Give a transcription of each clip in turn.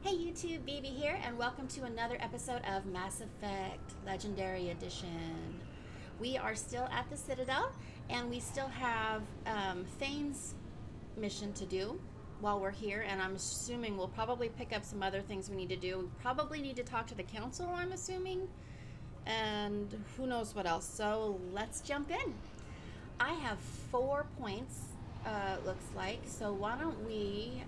Hey YouTube, BB here, and welcome to another episode of Mass Effect Legendary Edition. We are still at the Citadel, and we still have Thane's mission to do while we're here, and I'm assuming we'll probably pick up some other things we need to do. We probably need to talk to the council, I'm assuming, and who knows what else. So let's jump in. I have 4 points, looks like, so why don't we...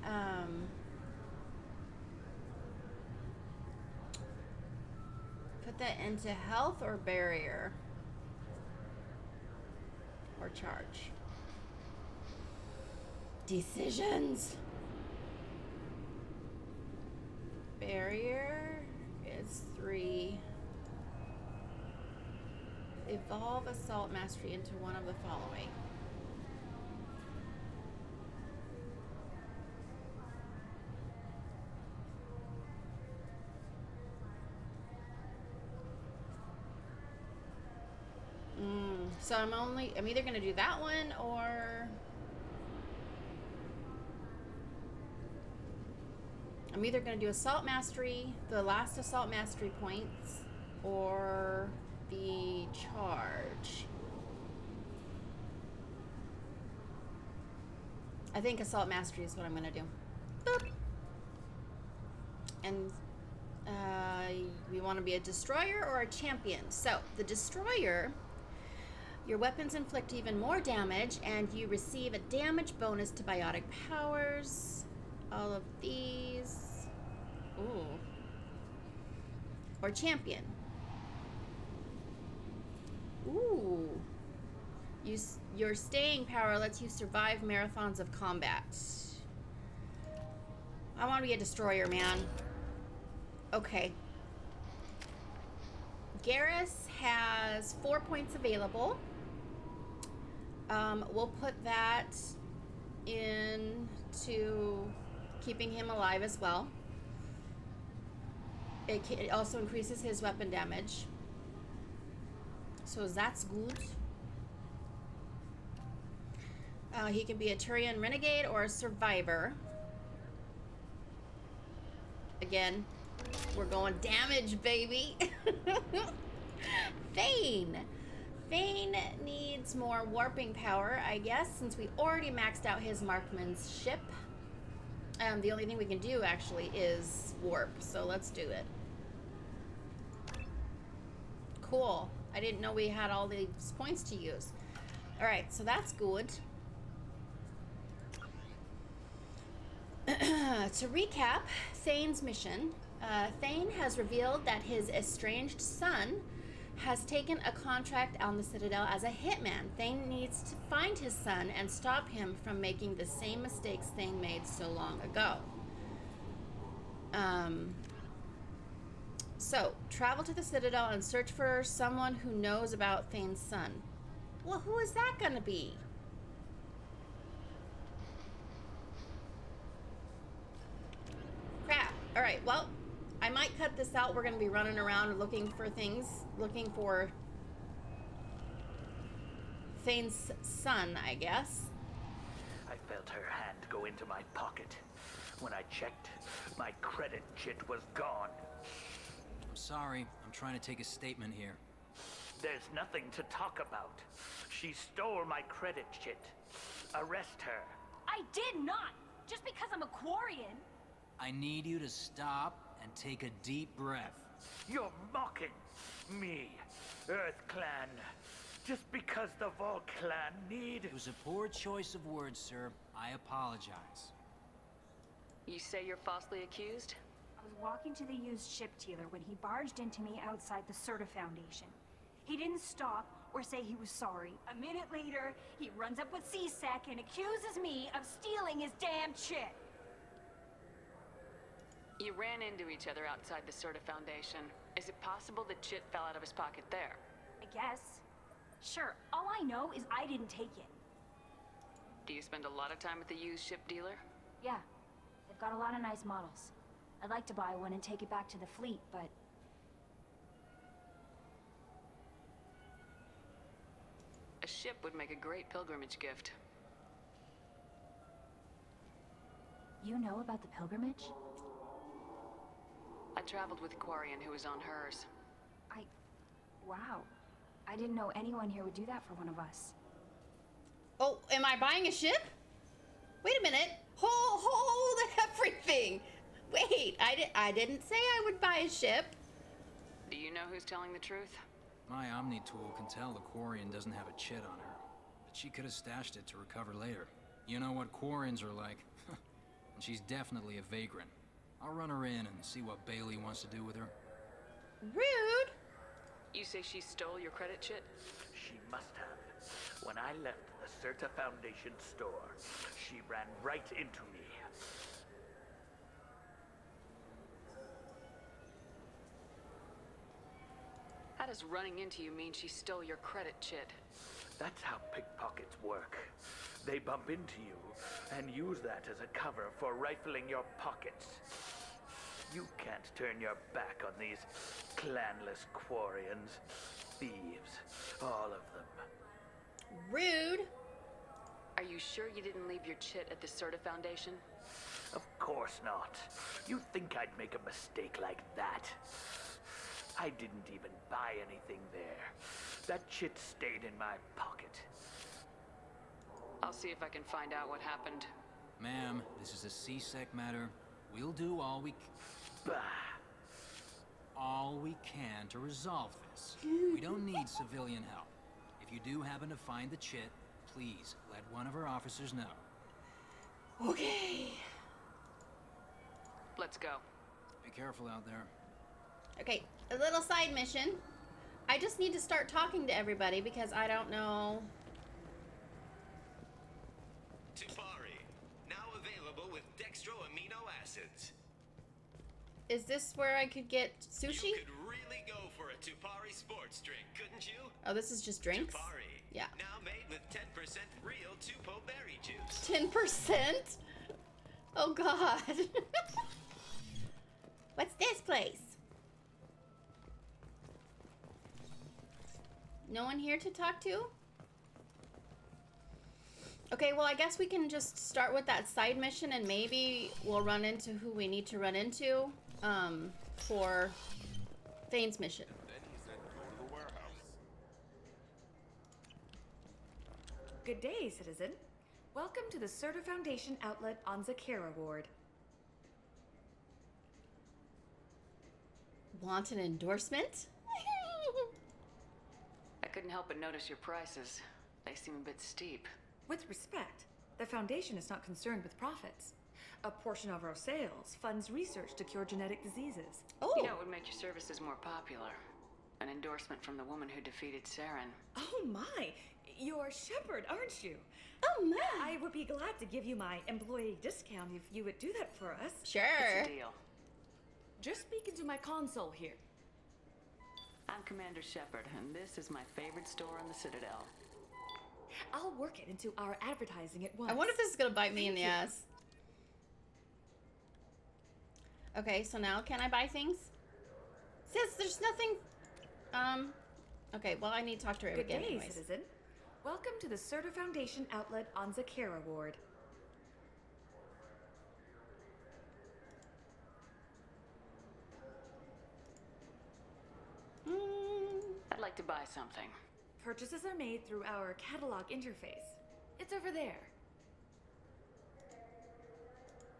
put that into health or barrier or charge. Decisions. Barrier is 3. Evolve assault mastery into one of the following. So I'm either going to do that one or I'm either going to do assault mastery, the last assault mastery points, or the charge. I think assault mastery is what I'm going to do. Boop. And we want to be a destroyer or a champion. So the destroyer, your weapons inflict even more damage, and you receive a damage bonus to biotic powers. All of these. Ooh. Or champion. Ooh. Your staying power lets you survive marathons of combat. I want to be a destroyer, man. Okay. Garrus has 4 points available. We'll put that into keeping him alive as well. It also increases his weapon damage. So that's good. He can be a Turian renegade or a survivor. Again, we're going damage, baby. Thane. Thane needs more warping power, I guess, since we already maxed out his marksmanship. The only thing we can do, actually, is warp, so let's do it. Cool. I didn't know we had all these points to use. Alright, so that's good. To recap Thane's mission, Thane has revealed that his estranged son has taken a contract on the Citadel as a hitman. Thane needs to find his son and stop him from making the same mistakes Thane made so long ago. So, travel to the Citadel and search for someone who knows about Thane's son. Well, who is that gonna be? Crap. Alright, well, I might cut this out. We're going to be running around looking for things. Looking for Thane's son, I guess. I felt her hand go into my pocket. When I checked, my credit chit was gone. I'm sorry. I'm trying to take a statement here. There's nothing to talk about. She stole my credit chit. Arrest her. I did not! Just because I'm a Quarian. I need you to stop and take a deep breath. You're mocking me, Earth Clan. Just because the Vol Clan need... It was a poor choice of words, sir. I apologize. You say you're falsely accused? I was walking to the used ship dealer when he barged into me outside the Serta Foundation. He didn't stop or say he was sorry. A minute later, he runs up with C-Sec and accuses me of stealing his damn chit. You ran into each other outside the Serta Foundation. Is it possible the chit fell out of his pocket there? I guess. Sure, all I know is I didn't take it. Do you spend a lot of time at the used ship dealer? Yeah, they've got a lot of nice models. I'd like to buy one and take it back to the fleet, but... A ship would make a great pilgrimage gift. You know about the pilgrimage? traveled with Quarian who was on hers. Wow. I didn't know anyone here would do that for one of us. Oh, am I buying a ship? Wait a minute. Hold everything. Wait, I didn't say I would buy a ship. Do you know who's telling the truth? My Omni tool can tell the Quarian doesn't have a chit on her, but she could have stashed it to recover later. You know what Quarians are like. And she's definitely a vagrant. I'll run her in and see what Bailey wants to do with her. Rude. You say she stole your credit chit? She must have. When I left the Certa Foundation store, she ran right into me. How does running into you mean she stole your credit chit? That's how pickpockets work. They bump into you and use that as a cover for rifling your pockets. You can't turn your back on these clanless Quarians. Thieves, all of them. Rude. Are you sure you didn't leave your chit at the Certa Foundation? Of course not. You think I'd make a mistake like that? I didn't even buy anything there. That chit stayed in my pocket. I'll see if I can find out what happened. Ma'am, this is a CSEC matter. We'll do all we can to resolve this. We don't need civilian help. If you do happen to find the chit, please let one of our officers know. Okay. Let's go. Be careful out there. Okay, a little side mission. I just need to start talking to everybody because I don't know. Tupari, now available with dextro amino acids. Is this where I could get sushi? You could really go for a Tupari sports drink, couldn't you? Oh, this is just drinks? Tupari, Yeah. now made with 10% real Tupo berry juice. 10%? Oh, God. What's this place? No one here to talk to? Okay, well, I guess we can just start with that side mission and maybe we'll run into who we need to run into for Thane's mission. Then he said go to the warehouse. Good day, citizen. Welcome to the Certa Foundation outlet on Zakera Ward. Want an endorsement? I couldn't help but notice your prices. They seem a bit steep. With respect, the Foundation is not concerned with profits. A portion of our sales funds research to cure genetic diseases. Oh, You know, it would make your services more popular. An endorsement from the woman who defeated Saren. Oh my! You're Shepard, aren't you? oh my. I would be glad to give you my employee discount if you would do that for us. Sure. It's a deal. Just speak into my console here. I'm Commander Shepard, and this is my favorite store on the Citadel. I'll work it into our advertising at once. I wonder if this is gonna bite me in the Thank you. ass. Okay, so now can I buy things? Says there's nothing. Okay, well I need to talk to her Good again day, anyways. citizen. Welcome to the Certa Foundation outlet on Zakera Ward. I'd like to buy something. Purchases are made through our catalog interface. It's over there.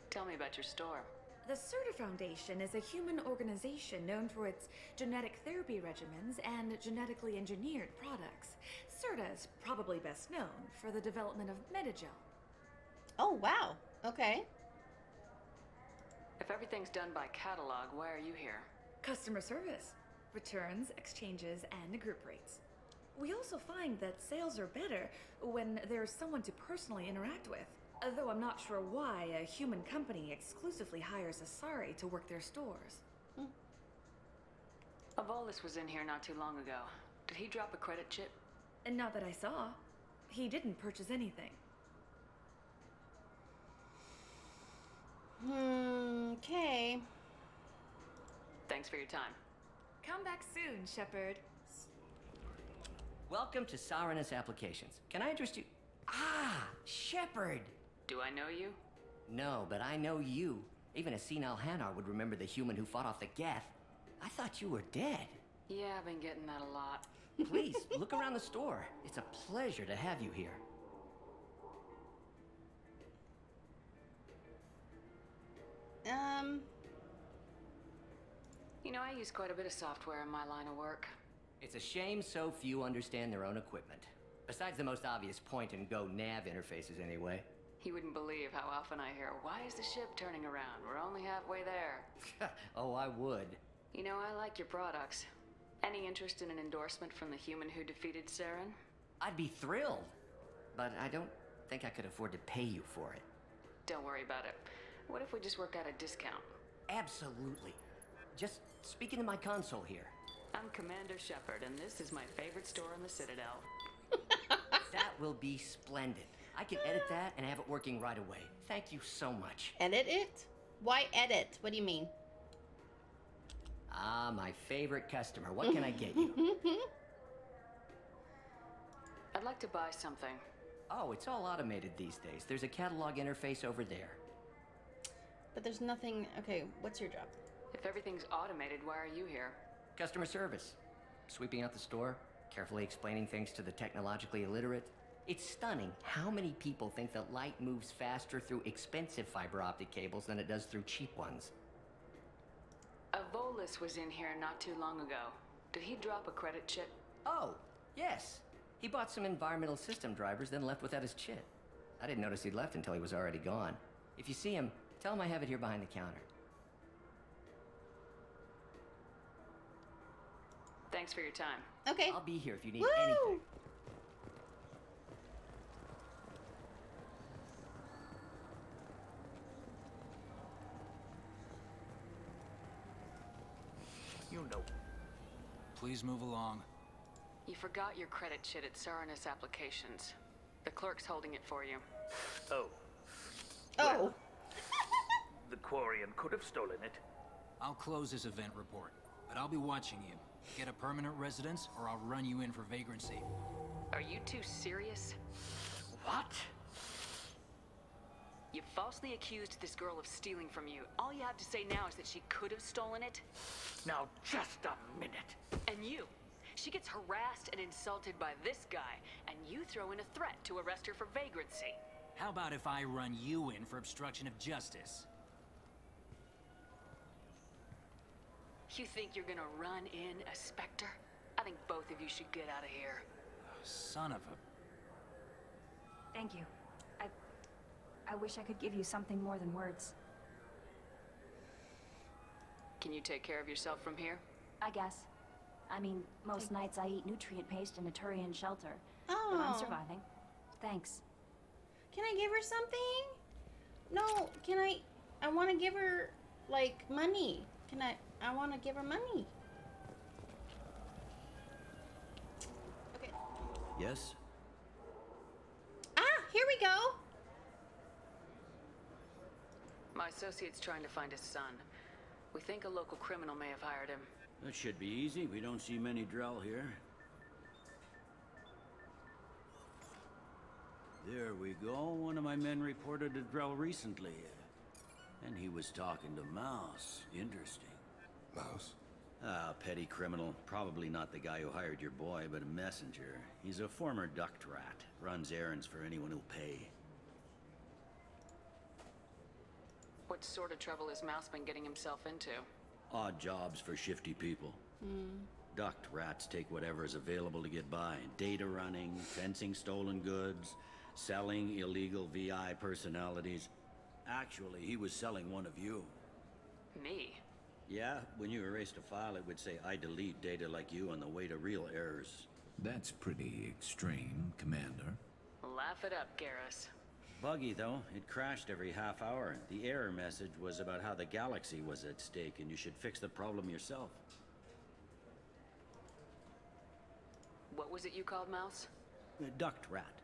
Tell me about your store. The Certa Foundation is a human organization known for its genetic therapy regimens and genetically engineered products. Certa is probably best known for the development of Metagel. Oh wow. Okay. If everything's done by catalog, why are you here? Customer service, returns, exchanges, and group rates. We also find that sales are better when there's someone to personally interact with. Though I'm not sure why a human company exclusively hires Asari to work their stores. Avolis was in here not too long ago. Did he drop a credit chip? And not that I saw. He didn't purchase anything. Okay. Thanks for your time. Come back soon, Shepard. Welcome to Saranus Applications. Can I interest you? Ah, Shepard! Do I know you? No, but I know you. Even a senile Hanar would remember the human who fought off the Geth. I thought you were dead. Yeah, I've been getting that a lot. Please, look around the store. It's a pleasure to have you here. You know, I use quite a bit of software in my line of work. It's a shame so few understand their own equipment. Besides the most obvious point-and-go nav interfaces, anyway. You wouldn't believe how often I hear, "Why is the ship turning around? We're only halfway there." Oh, I would. You know, I like your products. Any interest in an endorsement from the human who defeated Saren? I'd be thrilled. But I don't think I could afford to pay you for it. Don't worry about it. What if we just work out a discount? Absolutely. Just speak into my console here. I'm Commander Shepard, and this is my favorite store in the Citadel. That will be splendid. I can edit that and have it working right away. Thank you so much. Edit it? Why edit? What do you mean? Ah, my favorite customer. What can I get you? I'd like to buy something. Oh, it's all automated these days. There's a catalog interface over there. But there's nothing... Okay, what's your job? If everything's automated, why are you here? Customer service. Sweeping out the store, carefully explaining things to the technologically illiterate. It's stunning how many people think that light moves faster through expensive fiber optic cables than it does through cheap ones. A Volus was in here not too long ago. Did he drop a credit chip? Oh, yes. He bought some environmental system drivers, then left without his chip. I didn't notice he'd left until he was already gone. If you see him, tell him I have it here behind the counter. Thanks for your time. Okay. I'll be here if you need Woo! anything. You know. Please move along. You forgot your credit chit at Saranus Applications. The clerk's holding it for you. Oh. Oh. Well, the Quarian could have stolen it. I'll close this event report, but I'll be watching you. Get a permanent residence, or I'll run you in for vagrancy. Are you two serious? What? You falsely accused this girl of stealing from you. All you have to say now is that she could have stolen it. Now, just a minute. And you. She gets harassed and insulted by this guy, and you throw in a threat to arrest her for vagrancy. How about if I run you in for obstruction of justice? You think you're gonna run in a Spectre? I think both of you should get out of here. Son of a... Thank you. I wish I could give you something more than words. Can you take care of yourself from here? I guess. I mean, most nights I eat nutrient paste in a Turian shelter. Oh. But I'm surviving. Thanks. Can I give her something? No, can I want to give her, like, money. I want to give her money. Okay. Yes? Ah, here we go. My associate's trying to find his son. We think a local criminal may have hired him. That should be easy. We don't see many Drell here. There we go. One of my men reported a Drell recently. And he was talking to Mouse. Interesting. Mouse? Ah, petty criminal. Probably not the guy who hired your boy, but a messenger. He's a former duct rat. Runs errands for anyone who'll pay. What sort of trouble has Mouse been getting himself into? Odd jobs for shifty people. Duct rats take whatever is available to get by. Data running, fencing stolen goods, selling illegal VI personalities. Actually, he was selling one of you. Me? Yeah, when you erased a file, it would say, "I delete data like you" on the way to real errors. That's pretty extreme, Commander. Laugh it up, Garrus. Buggy, though. It crashed every half hour. The error message was about how the galaxy was at stake, and you should fix the problem yourself. What was it you called Mouse? A duct rat.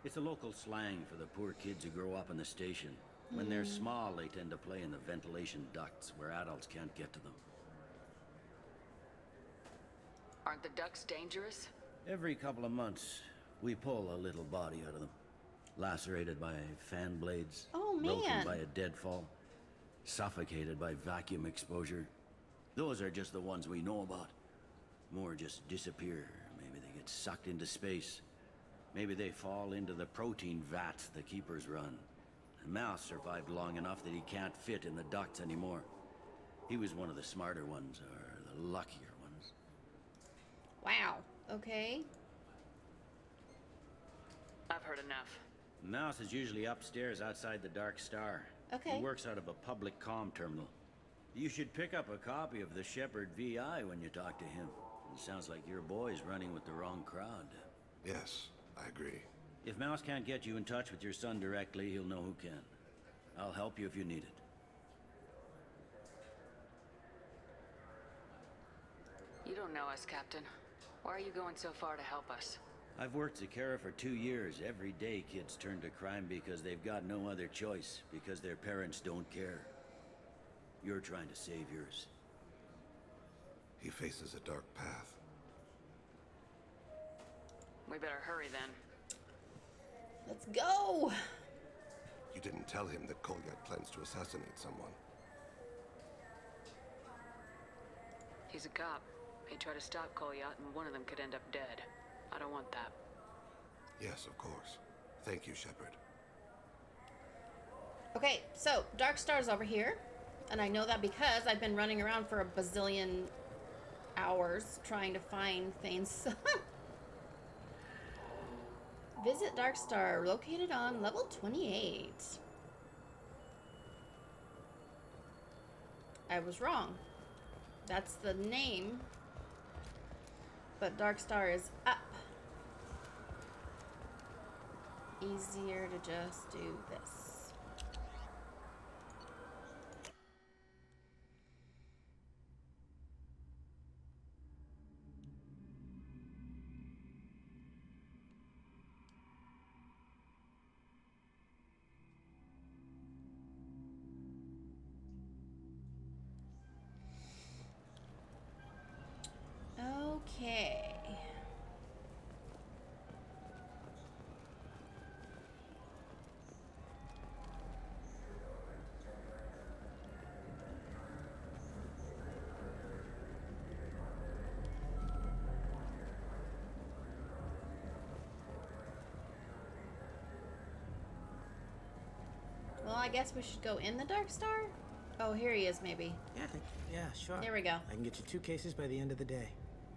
It's a local slang for the poor kids who grow up in the station. When they're small, they tend to play in the ventilation ducts where adults can't get to them. Aren't the ducks dangerous? Every couple of months, we pull a little body out of them. Lacerated by fan blades. Oh, Broken man. by a deadfall. suffocated by vacuum exposure. Those are just the ones we know about. More just disappear. Maybe they get sucked into space. Maybe they fall into the protein vats the Keepers run. The mouse survived long enough that he can't fit in the ducts anymore. He was one of the smarter ones, or the luckier ones. Wow. Okay. I've heard enough. Mouse is usually upstairs outside the Dark Star. Okay. He works out of a public comm terminal. You should pick up a copy of the Shepherd VI when you talk to him. It sounds like your boy's running with the wrong crowd. Yes, I agree. If Mouse can't get you in touch with your son directly, he'll know who can. I'll help you if you need it. You don't know us, Captain. Why are you going so far to help us? I've worked Zakara for 2 years. Every day kids turn to crime because they've got no other choice, because their parents don't care. You're trying to save yours. He faces a dark path. We better hurry then. Let's go. You didn't tell him that Kolyat plans to assassinate someone. He's a cop. He'd try to stop Kolyat and one of them could end up dead. I don't want that. Yes, of course. Thank you, Shepard. Okay, so Dark Star's over here. And I know that because I've been running around for a bazillion hours trying to find Thane's son. Visit Dark Star, located on level 28. I was wrong. That's the name. But Dark Star is up. Easier to just do this. Okay. Well, I guess we should go in the Dark Star? Oh, here he is, maybe. Yeah, sure. There we go. I can get you 2 cases by the end of the day.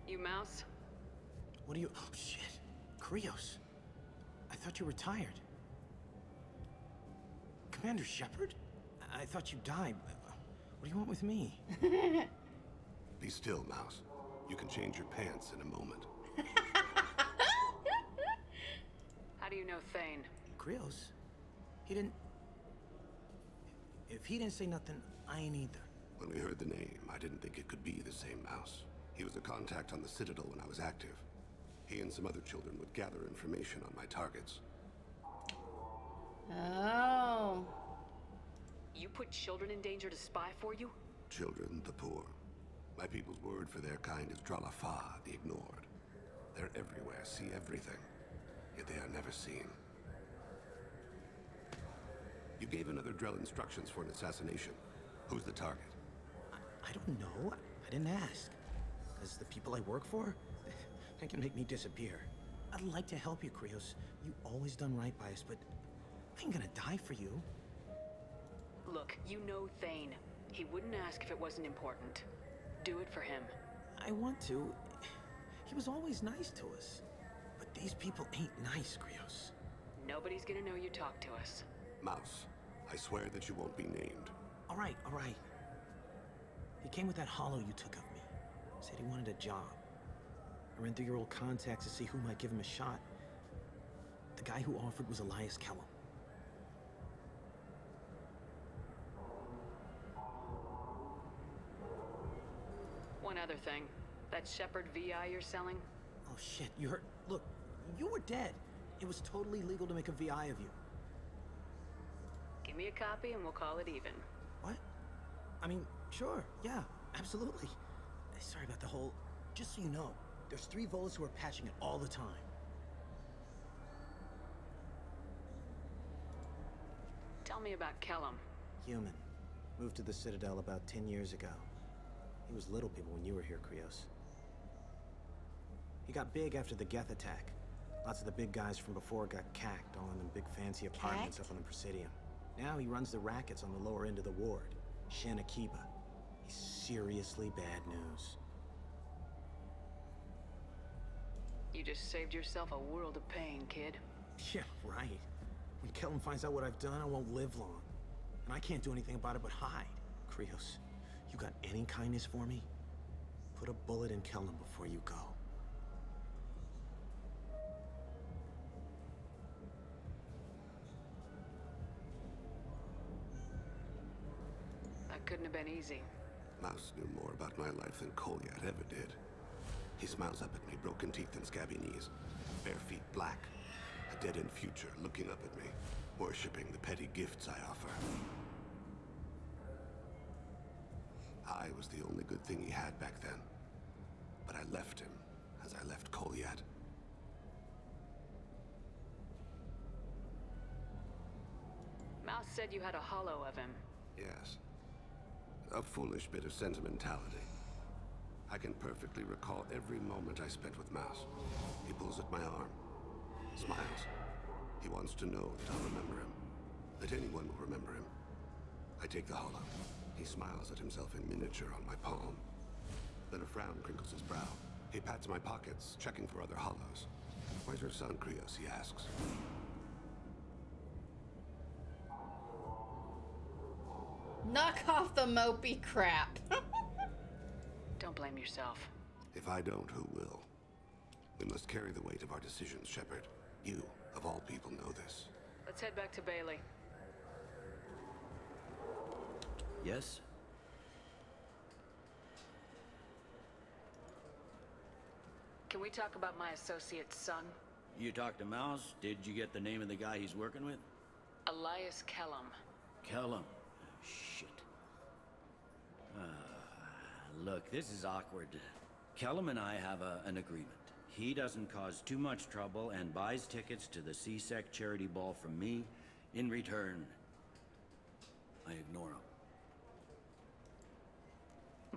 You mouse? What are you... Oh, shit. Krios. I thought you were tired. Commander Shepard? I thought you died. What do you want with me? Be still, Mouse. You can change your pants in a moment. How do you know Thane? Krios? He didn't... If he didn't say nothing, I ain't either. When we heard the name, I didn't think it could be the same Mouse. He was a contact on the Citadel when I was active. He and some other children would gather information on my targets. Oh. You put children in danger to spy for you? Children, the poor. My people's word for their kind is Dralafa, the ignored. They're everywhere, see everything. Yet they are never seen. You gave another Drell instructions for an assassination. Who's the target? I don't know. I didn't ask. Because the people I work for, they can make me disappear. I'd like to help you, Krios. You always done right by us, but I ain't gonna die for you. Look, you know Thane. He wouldn't ask if it wasn't important. Do it for him. I want to. He was always nice to us. But these people ain't nice, Krios. Nobody's gonna know you talked to us. Mouse, I swear that you won't be named. All right, all right. He came with that hollow you took of me. Said he wanted a job. I ran through your old contacts to see who might give him a shot. The guy who offered was Elias Kellem. One other thing. That Shepherd VI you're selling? Oh shit, you heard? Look, you were dead. It was totally legal to make a VI of you. Give me a copy and we'll call it even. What? I mean, sure, yeah, absolutely. Sorry about the whole... Just so you know, there's 3 Volas who are patching it all the time. Tell me about Kellem. Human. Moved to the Citadel about 10 years ago. He was little people when you were here, Krios. He got big after the Geth attack. Lots of the big guys from before got cacked, all in them big fancy apartments up on the Presidium. Now he runs the rackets on the lower end of the ward, Shin Akiba. He's seriously bad news. You just saved yourself a world of pain, kid. Yeah, right. When Kellem finds out what I've done, I won't live long. And I can't do anything about it but hide. Krios, you got any kindness for me? Put a bullet in Kellem before you go. That couldn't have been easy. Mouse knew more about my life than Kolyat ever did. He smiles up at me, broken teeth and scabby knees. Bare feet black. A dead-end future looking up at me, worshipping the petty gifts I offer. I was the only good thing he had back then. But I left him, as I left Kolyat. Mouse said you had a hollow of him. Yes. A foolish bit of sentimentality. I can perfectly recall every moment I spent with Mouse. He pulls at my arm, smiles. He wants to know that I'll remember him, that anyone will remember him. I take the hollow. He smiles at himself in miniature on my palm. Then a frown crinkles his brow. He pats my pockets, checking for other hollows. Where's your son, Krios? He asks. Knock off the mopey crap. Don't blame yourself. If I don't, who will? We must carry the weight of our decisions, Shepard. You, of all people, know this. Let's head back to Bailey. Yes? Can we talk about my associate's son? You talked to Mouse? Did you get the name of the guy he's working with? Elias Kellem. Kellem. Shit. Look, this is awkward. Kellem and I have an agreement. He doesn't cause too much trouble and buys tickets to the CSEC charity ball from me. In return, I ignore him.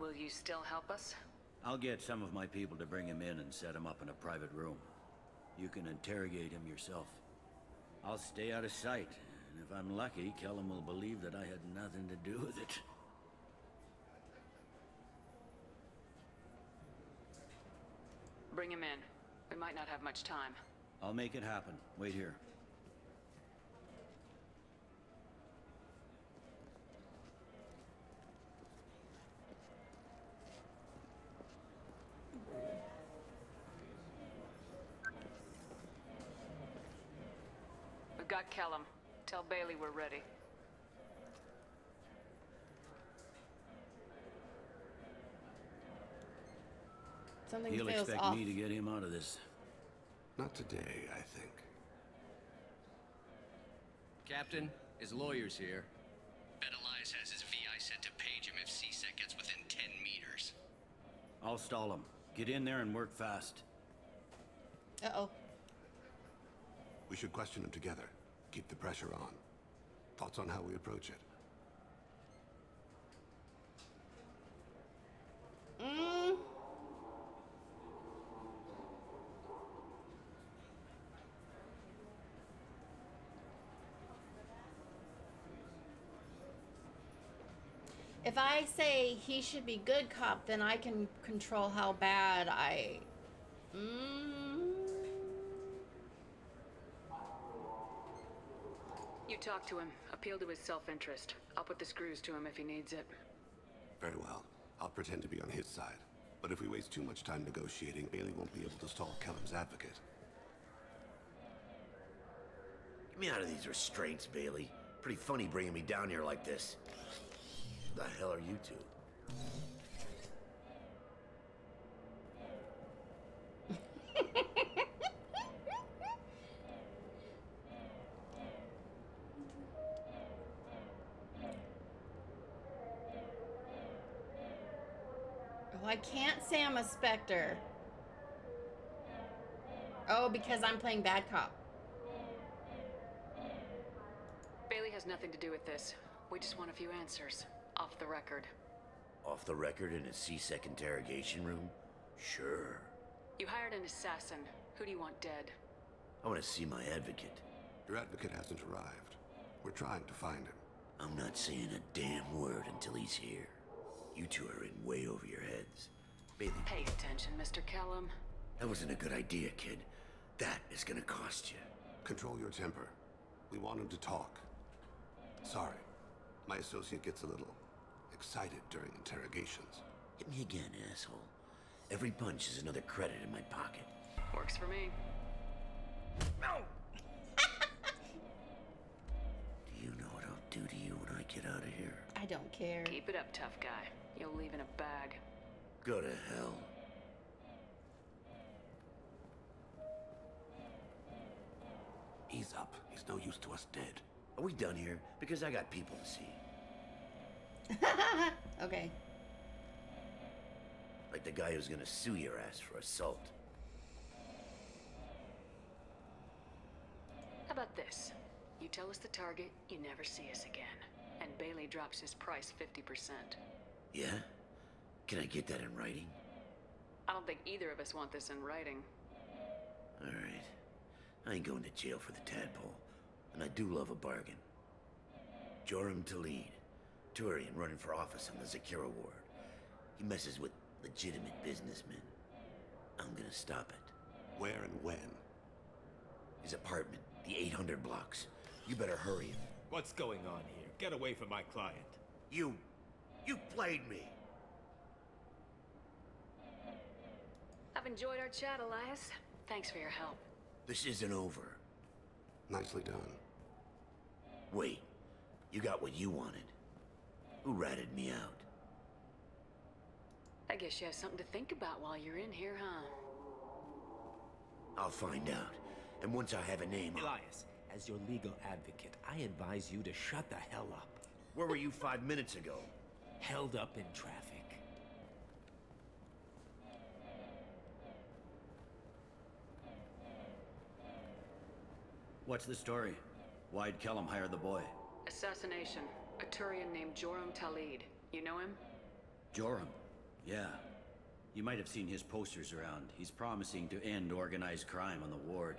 Will you still help us? I'll get some of my people to bring him in and set him up in a private room. You can interrogate him yourself. I'll stay out of sight, and if I'm lucky, Kellem will believe that I had nothing to do with it. Bring him in. We might not have much time. I'll make it happen. Wait here. We've got Kellem. Tell Bailey we're ready. Something He'll feels expect off. me to get him out of this. Not today, I think. Captain, his lawyer's here. Bet Elias has his VI set to page him if CSEC gets within 10 meters. I'll stall him. Get in there and work fast. Uh-oh. We should question him together. Keep the pressure on. Thoughts on how we approach it? If I say he should be good cop, then I can control how bad I... You talk to him. Appeal to his self-interest. I'll put the screws to him if he needs it. Very well. I'll pretend to be on his side. But if we waste too much time negotiating, Bailey won't be able to stall Kellem's advocate. Get me out of these restraints, Bailey. Pretty funny bringing me down here like this. The hell are you two? Oh, I can't say I'm a Spectre. Oh, because I'm playing bad cop. Bailey has nothing to do with this. We just want a few answers. Off the record. Off the record in a C-Sec interrogation room? Sure. You hired an assassin. Who do you want dead? I want to see my advocate. Your advocate hasn't arrived. We're trying to find him. I'm not saying a damn word until he's here. You two are in way over your heads. Bailey. Pay attention, Mr. Kellem. That wasn't a good idea, kid. That is gonna cost you. Control your temper. We want him to talk. Sorry. My associate gets a little excited during interrogations. Hit me again, asshole. Every punch is another credit in my pocket. Works for me. No! Do you know what I'll do to you when I get out of here? I don't care. Keep it up, tough guy. You'll leave in a bag. Go to hell. Ease up. He's no use to us dead. Are we done here? Because I got people to see. Okay. Like the guy who's gonna sue your ass for assault. How about this? You tell us the target, you never see us again. And Bailey drops his price 50%. Yeah? Can I get that in writing? I don't think either of us want this in writing. Alright. I ain't going to jail for the tadpole. And I do love a bargain. Joram Talid, Turian running for office on the Zakira ward. He messes with legitimate businessmen. I'm gonna stop it. Where and when? His apartment, the 800 blocks. You better hurry him. What's going on here? Get away from my client. You played me. I've enjoyed our chat, Elias. Thanks for your help. This isn't over. Nicely done. Wait, you got what you wanted. Who ratted me out? I guess you have something to think about while you're in here, huh? I'll find out. And once I have a name... Elias, as your legal advocate, I advise you to shut the hell up. Where were you 5 minutes ago? Held up in traffic. What's the story? Why'd Kellem hire the boy? Assassination. A Turian named Joram Talid. You know him? Joram? Yeah. You might have seen his posters around. He's promising to end organized crime on the ward.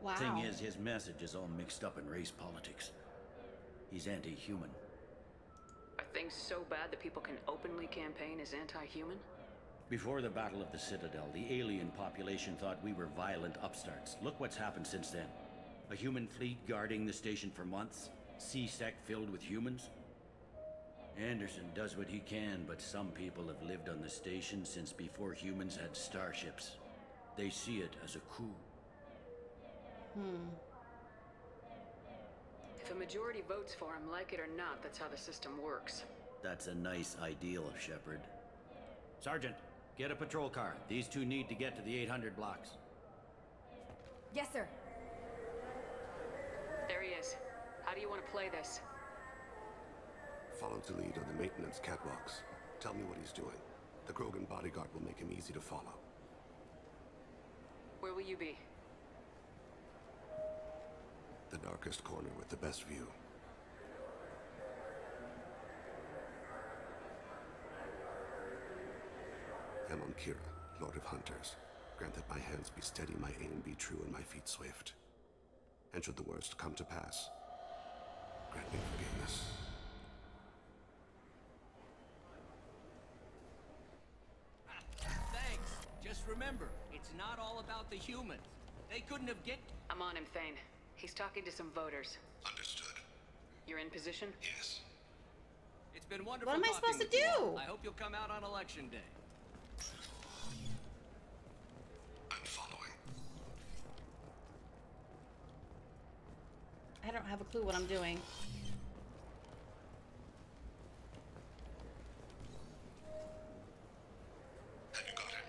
Wow. Thing is, his message is all mixed up in race politics. He's anti-human. Are things so bad that people can openly campaign as anti-human? Before the Battle of the Citadel, the alien population thought we were violent upstarts. Look what's happened since then. A human fleet guarding the station for months. C-Sec filled with humans. Anderson does what he can, but some people have lived on the station since before humans had starships. They see it as a coup. If a majority votes for him, like it or not, that's how the system works. That's a nice ideal, Shepard. Sergeant, get a patrol car. These two need to get to the 800 blocks. Yes, sir. There he is. How do you want to play this? Follow to lead on the maintenance catwalks. Tell me what he's doing. The Krogan bodyguard will make him easy to follow. Where will you be? The darkest corner with the best view. I'm on Kira, Lord of Hunters. Grant that my hands be steady, my aim be true, and my feet swift. And should the worst come to pass, grant me forgiveness. Thanks. Just remember, it's not all about the humans. They couldn't have get... I'm on him, Thane. He's talking to some voters. Understood. You're in position? Yes. It's been wonderful. What am I talking supposed to with you all. do? I hope you'll come out on election day. I'm following. I don't have a clue what I'm doing. Have you got him?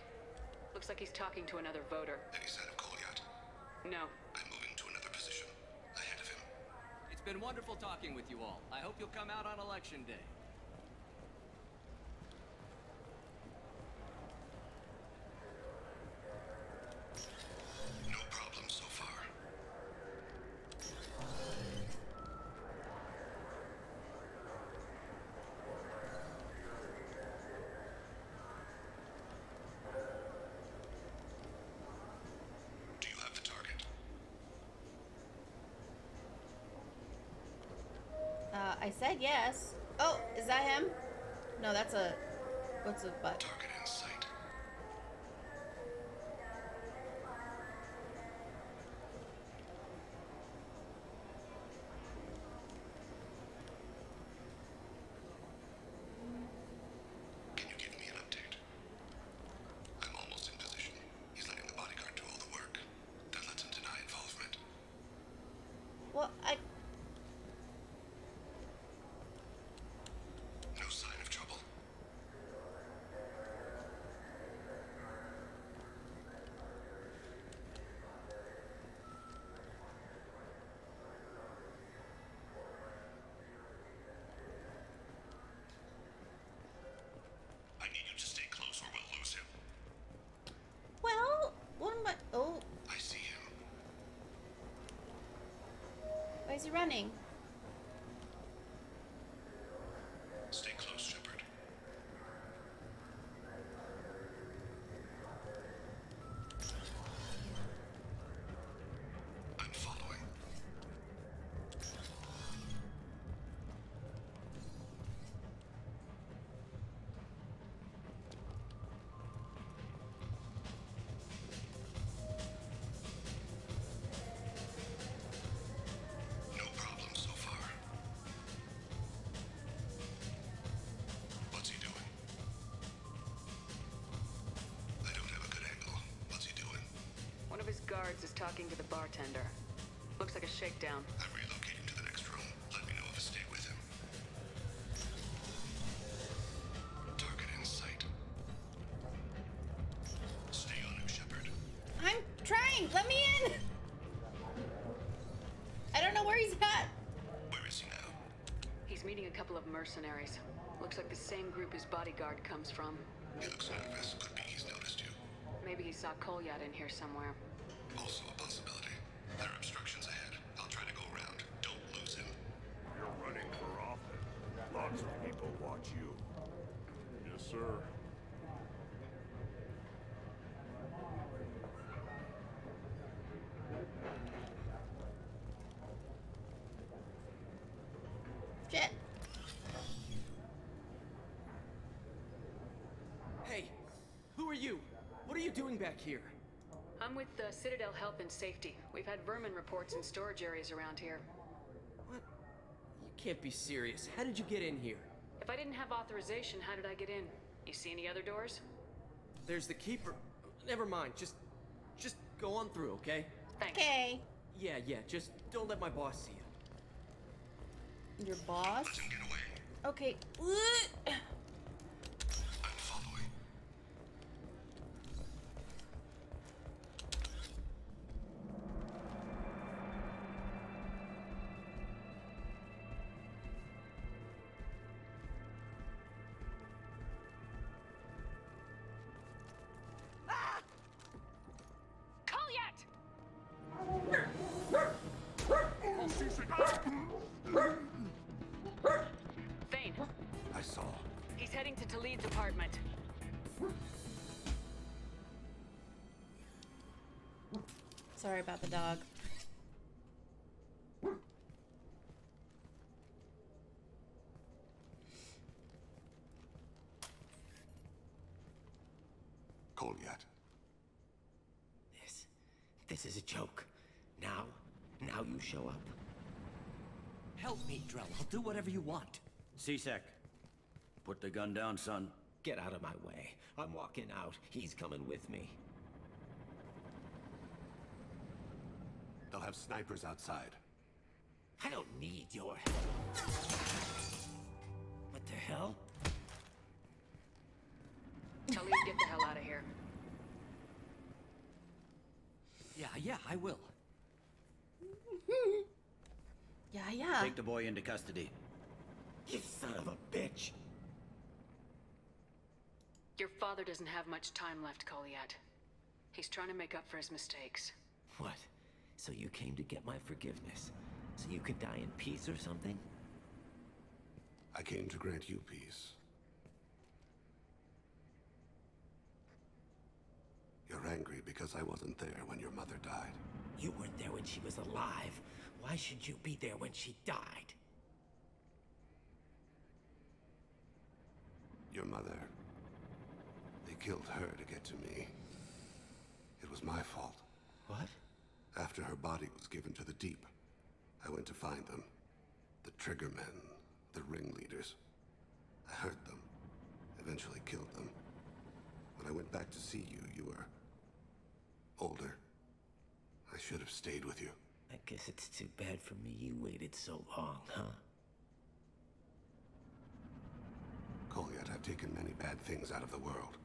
Looks like he's talking to another voter. Any sign of Goliath? No. I'm moving to another position. Ahead of him. It's been wonderful talking with you all. I hope you'll come out on election day. No problem so far. I said yes. Oh, is that him? No, that's a... What's a butt? Target in sight. Can you give me an update? I'm almost in position. He's letting the bodyguard do all the work. That lets him deny involvement. Well, No sign of trouble. I need you to stay close or we'll lose him. Well, what am I... Oh, I see him. why is he running? Stay close, Shepard. I'm following. No problem so far. What's he doing? I don't have a good angle. What's he doing? One of his guards is talking to the bartender. Looks like a shakedown. I'm relocating to the next room. Let me know if I stay with him. Target in sight. Stay on him, Shepard. I'm trying! Let me in! I don't know where he's at. Where is he now? He's meeting a couple of mercenaries. Looks like the same group his bodyguard comes from. He looks nervous. Could be he's noticed you. Maybe he saw Kolyat in here somewhere. Also a possibility. There are obstructions ahead. I'll try to go around. Don't lose him. You're running for office. Lots of people watch you. Yes, sir. Shit. Hey, who are you? What are you doing back here? I'm with the Citadel Health and Safety. We've had vermin reports in storage areas around here. What? You can't be serious. How did you get in here? If I didn't have authorization, how did I get in? You see any other doors? There's the keeper. Never mind. Just go on through, okay? Thanks. Okay. Yeah. Just don't let my boss see you. Your boss? Let him get away. Okay. I'm following. Kolyat! Thane, I saw. he's heading to Talid's apartment. Sorry about the dog. Kolyat. This is a joke. Now you show up. Help me, Drell. I'll do whatever you want. C-Sec. Put the gun down, son. Get out of my way. I'm walking out. He's coming with me. They'll have snipers outside. I don't need your help. What the hell? Talid, get the hell out of here. Yeah, I will. Yeah. Take the boy into custody. You son of a bitch. Your father doesn't have much time left, Kolyat. He's trying to make up for his mistakes. What? So you came to get my forgiveness? So you could die in peace or something? I came to grant you peace. You're angry because I wasn't there when your mother died. You weren't there when she was alive. Why should you be there when she died? Your mother. They killed her to get to me. It was my fault. What? After her body was given to the deep, I went to find them. The triggermen, the ringleaders. I heard them. Eventually killed them. When I went back to see you, you were older. I should have stayed with you. I guess it's too bad for me you waited so long, huh? Kolyat, I've taken many bad things out of the world.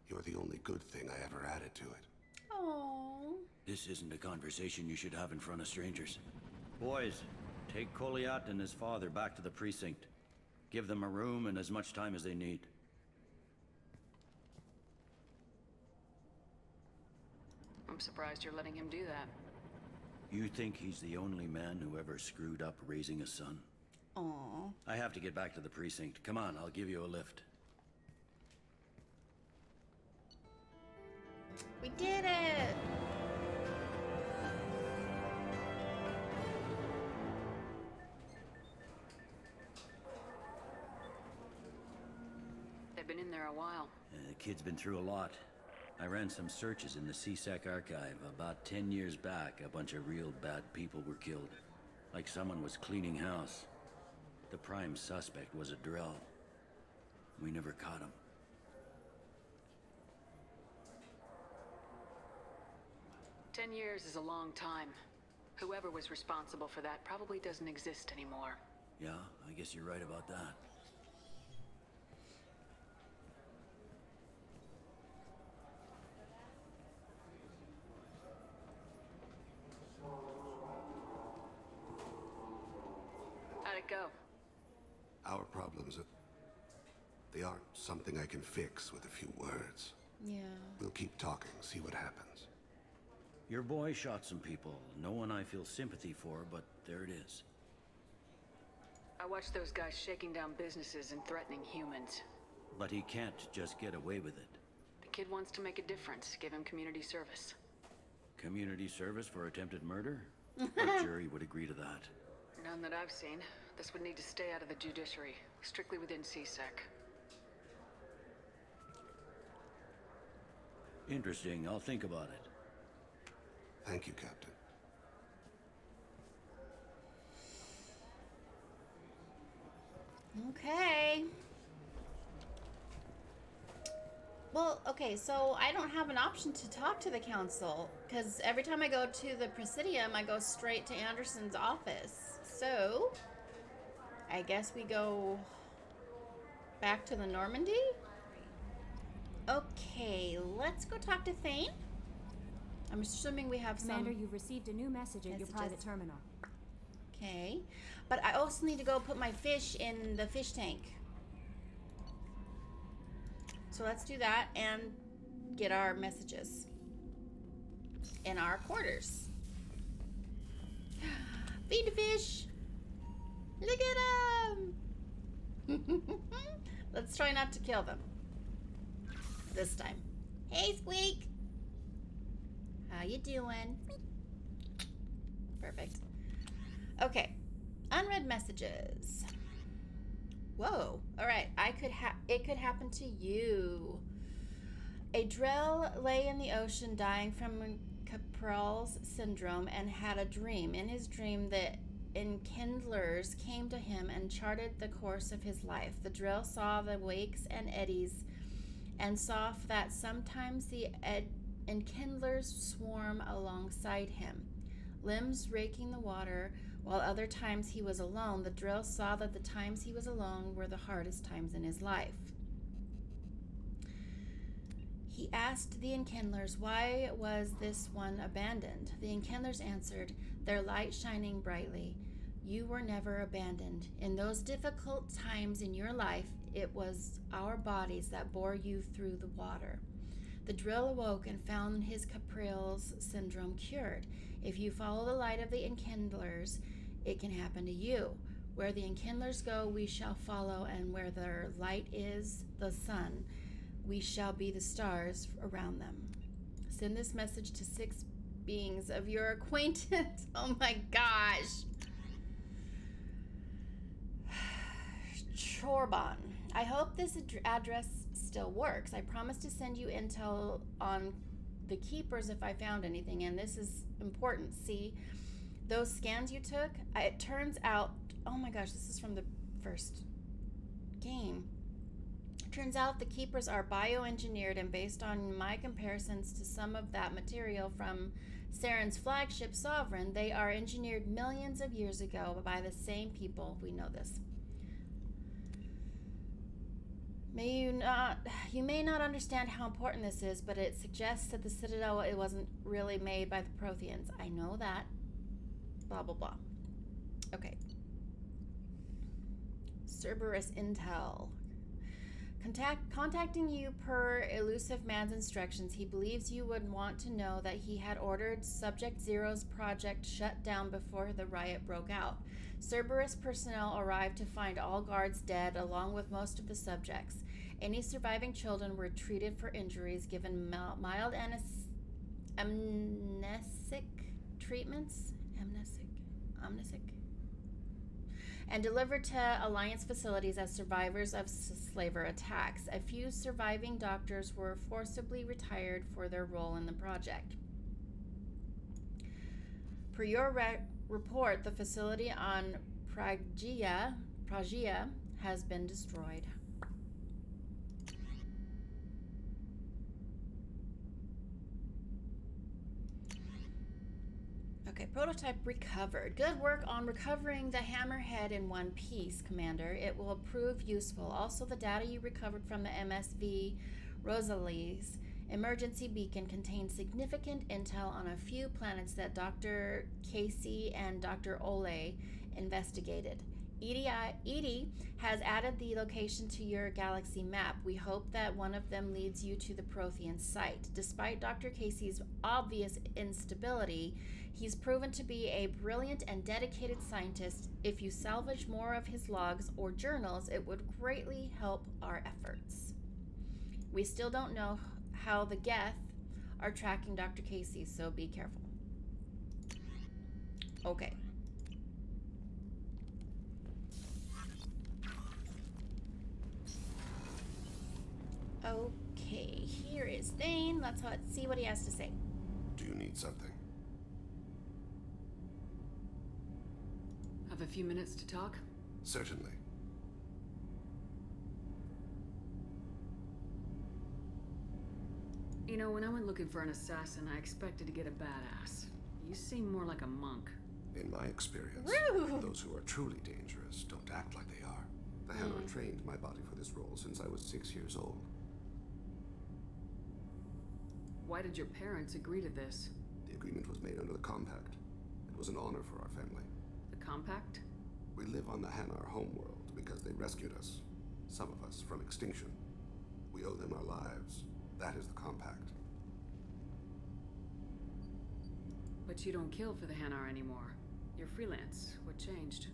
You're the only good thing I ever added to it. Oh. This isn't a conversation you should have in front of strangers. Boys, take Kolyat and his father back to the precinct. Give them a room and as much time as they need. I'm surprised you're letting him do that. You think he's the only man who ever screwed up raising a son? Aww. I have to get back to the precinct. Come on, I'll give you a lift. We did it! They've been in there a while. The kid's been through a lot. I ran some searches in the CSEC archive. About 10 years back, a bunch of real bad people were killed. Like someone was cleaning house. The prime suspect was a drill. We never caught him. "10 years is a long time. Whoever was responsible for that probably doesn't exist anymore." Yeah, I guess you're right about that. How'd it go? Our problems, they aren't something I can fix with a few words. Yeah. We'll keep talking, see what happens. Your boy shot some people. No one I feel sympathy for, but there it is. I watched those guys shaking down businesses and threatening humans. But he can't just get away with it. The kid wants to make a difference. Give him community service. Community service for attempted murder? What jury would agree to that? None that I've seen. This would need to stay out of the judiciary. Strictly within CSEC. Interesting. I'll think about it. Thank you, Captain. Okay. Well, okay, so I don't have an option to talk to the council, because every time I go to the Presidium, I go straight to Anderson's office. So, I guess we go back to the Normandy? Okay, let's go talk to Thane. I'm assuming we have Commander, some... you've received a new message at your private terminal. Okay, but I also need to go put my fish in the fish tank. So let's do that and get our messages in our quarters. Feed the fish. Look at them. Let's try not to kill them this time. Hey, Squeak. How you doing? Perfect. Okay. Unread messages. Whoa. All right. It could happen to you. A drill lay in the ocean dying from Capral's syndrome and had a dream. In his dream, the enkindlers came to him and charted the course of his life. The drill saw the wakes and eddies and saw that sometimes the enkindlers swarm alongside him, limbs raking the water, while other times he was alone. The drill saw that the times he was alone were the hardest times in his life. He asked the enkindlers, why was this one abandoned? The enkindlers answered, their light shining brightly. You were never abandoned. In those difficult times in your life, it was our bodies that bore you through the water. The drill awoke and found his Capril's syndrome cured. If you follow the light of the enkindlers, it can happen to you. Where the enkindlers go, we shall follow, and where their light is, the sun, we shall be the stars around them. Send this message to 6 beings of your acquaintance. Oh my gosh. Chorban. I hope this address still works. I promise to send you intel on the keepers if I found anything, and this is important. See, those scans you took, it turns out, oh my gosh, this is from the first game. It turns out the keepers are bioengineered, and based on my comparisons to some of that material from Saren's flagship Sovereign, they are engineered millions of years ago by the same people. We know this. You may not understand how important this is, but it suggests that the Citadel, it wasn't really made by the Protheans. I know that. Blah, blah, blah. Okay. Cerberus Intel. Contacting you per Elusive Man's instructions, he believes you would want to know that he had ordered Subject Zero's project shut down before the riot broke out. Cerberus personnel arrived to find all guards dead, along with most of the subjects. Any surviving children were treated for injuries, given mild amnesic treatments, and delivered to Alliance facilities as survivors of slaver attacks. A few surviving doctors were forcibly retired for their role in the project. Per your report, the facility on Pragia has been destroyed. Okay, prototype recovered. Good work on recovering the hammerhead in one piece, Commander. It will prove useful. Also, the data you recovered from the MSV Rosalie's emergency beacon contains significant intel on a few planets that Dr. Casey and Dr. Ole investigated. Edie has added the location to your galaxy map. We hope that one of them leads you to the Prothean site. Despite Dr. Casey's obvious instability, he's proven to be a brilliant and dedicated scientist. If you salvage more of his logs or journals, it would greatly help our efforts. We still don't know how the Geth are tracking Dr. Casey, so be careful. Okay. Okay, here is Thane. Let's see what he has to say. Do you need something? Have a few minutes to talk? Certainly. You know, when I went looking for an assassin, I expected to get a badass. You seem more like a monk. In my experience, those who are truly dangerous don't act like they are. The Hammer trained my body for this role since I was 6 years old. Why did your parents agree to this? The agreement was made under the Compact. It was an honor for our family. The Compact? We live on the Hanar homeworld because they rescued us, some of us, from extinction. We owe them our lives. That is the Compact. But you don't kill for the Hanar anymore. You're freelance. What changed?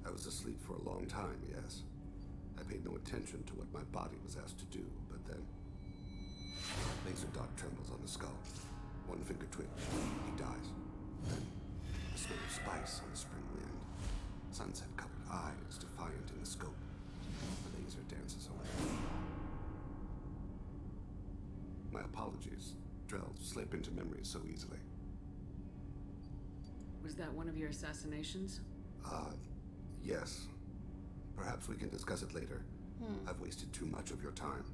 I was asleep for a long time, yes. I paid no attention to what my body was asked to do, but then... Laser dot trembles on the skull. One finger twitch. He dies. Then, the smell of spice on the spring wind. Sunset-colored eyes defiant in the scope. The laser dances away. My apologies. Drell slip into memory so easily. Was that one of your assassinations? Yes. Perhaps we can discuss it later. I've wasted too much of your time.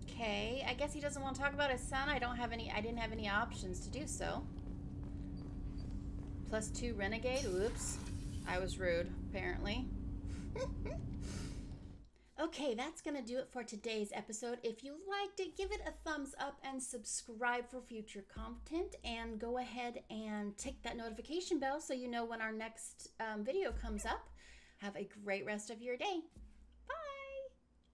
Okay, I guess he doesn't want to talk about his son. I didn't have any options to do so. +2 renegade. Oops. I was rude, apparently. Okay, that's going to do it for today's episode. If you liked it, give it a thumbs up and subscribe for future content. And go ahead and tick that notification bell so you know when our next video comes up. Have a great rest of your day.